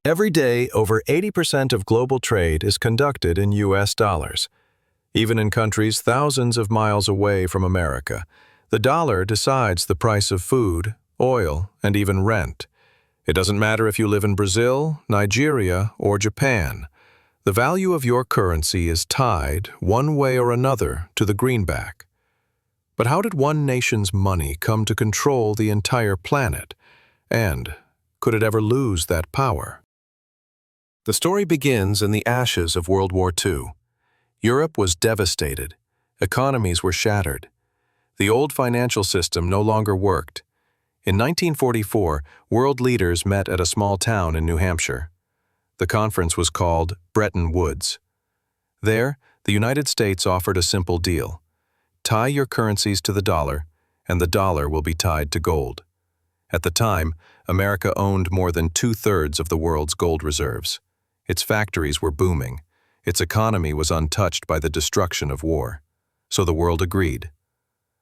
Every day, over 80% of global trade is conducted in U.S. dollars. Even in countries thousands of miles away from America, the dollar decides the price of food, oil, and even rent. It doesn't matter if you live in Brazil, Nigeria, or Japan. The value of your currency is tied, one way or another, to the greenback. But how did one nation's money come to control the entire planet? And could it ever lose that power? The story begins in the ashes of World War II. Europe was devastated. Economies were shattered. The old financial system no longer worked. In 1944, world leaders met at a small town in New Hampshire. The conference was called Bretton Woods. There, the United States offered a simple deal. Tie your currencies to the dollar, and the dollar will be tied to gold. At the time, America owned more than 2/3 of the world's gold reserves. Its factories were booming. Its economy was untouched by the destruction of war. So the world agreed.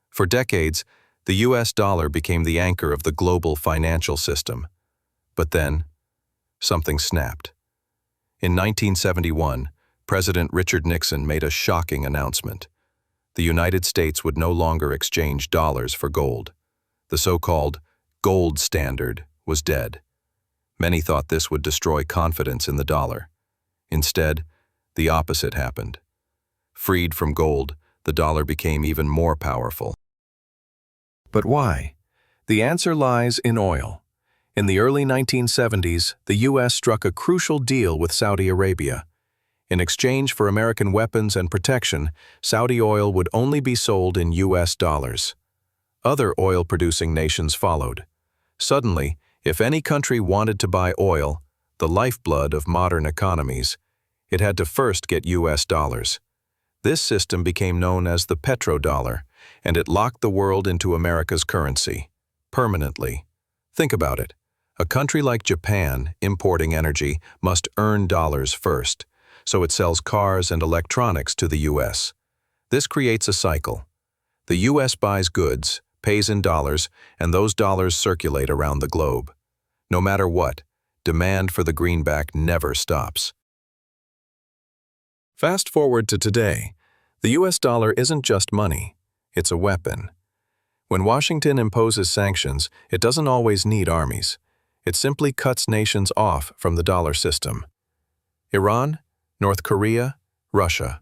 For decades, the U.S. dollar became the anchor of the global financial system. But then, something snapped. In 1971, President Richard Nixon made a shocking announcement. The United States would no longer exchange dollars for gold. The so-called gold standard was dead. Many thought this would destroy confidence in the dollar. Instead, the opposite happened. Freed from gold, the dollar became even more powerful. But why? The answer lies in oil. In the early 1970s, the U.S. struck a crucial deal with Saudi Arabia. In exchange for American weapons and protection, Saudi oil would only be sold in U.S. dollars. Other oil-producing nations followed. Suddenly, if any country wanted to buy oil, the lifeblood of modern economies, it had to first get U.S. dollars. This system became known as the Petrodollar, and it locked the world into America's currency, permanently. Think about it. A country like Japan, importing energy, must earn dollars first, so it sells cars and electronics to the U.S. This creates a cycle. The U.S. buys goods, pays in dollars, and those dollars circulate around the globe. No matter what, demand for the greenback never stops. Fast forward to today. The U.S. dollar isn't just money, it's a weapon. When Washington imposes sanctions, it doesn't always need armies. It simply cuts nations off from the dollar system. Iran, North Korea, Russia.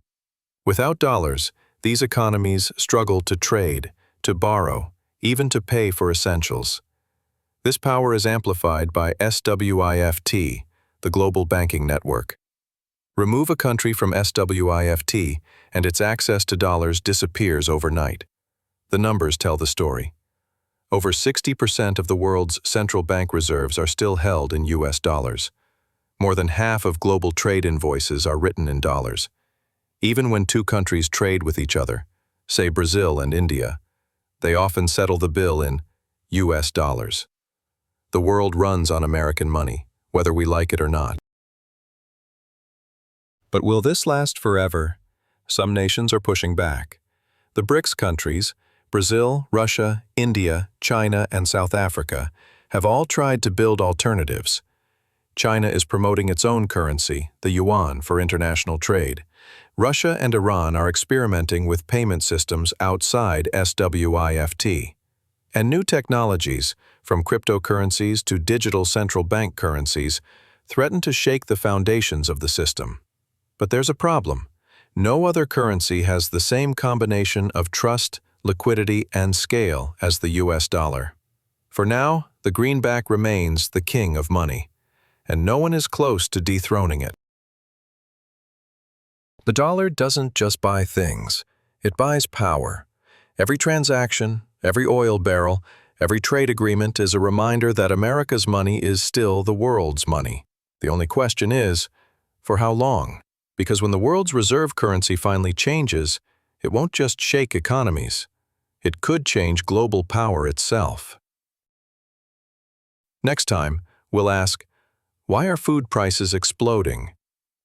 Without dollars, these economies struggle to trade, to borrow, even to pay for essentials. This power is amplified by SWIFT, the global banking network. Remove a country from SWIFT, and its access to dollars disappears overnight. The numbers tell the story. Over 60% of the world's central bank reserves are still held in U.S. dollars. More than half of global trade invoices are written in dollars. Even when two countries trade with each other, say Brazil and India, they often settle the bill in U.S. dollars. The world runs on American money, whether we like it or not. But will this last forever? Some nations are pushing back. The BRICS countries, Brazil, Russia, India, China, and South Africa, have all tried to build alternatives. China is promoting its own currency, the yuan, for international trade. Russia and Iran are experimenting with payment systems outside SWIFT. And new technologies, from cryptocurrencies to digital central bank currencies, threaten to shake the foundations of the system. But there's a problem. No other currency has the same combination of trust, liquidity, and scale as the U.S. dollar. For now, the greenback remains the king of money, and no one is close to dethroning it. The dollar doesn't just buy things, it buys power. Every transaction, every oil barrel, every trade agreement is a reminder that America's money is still the world's money. The only question is, for how long? Because when the world's reserve currency finally changes, it won't just shake economies. It could change global power itself. Next time, we'll ask, why are food prices exploding?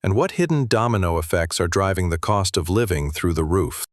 And what hidden domino effects are driving the cost of living through the roof?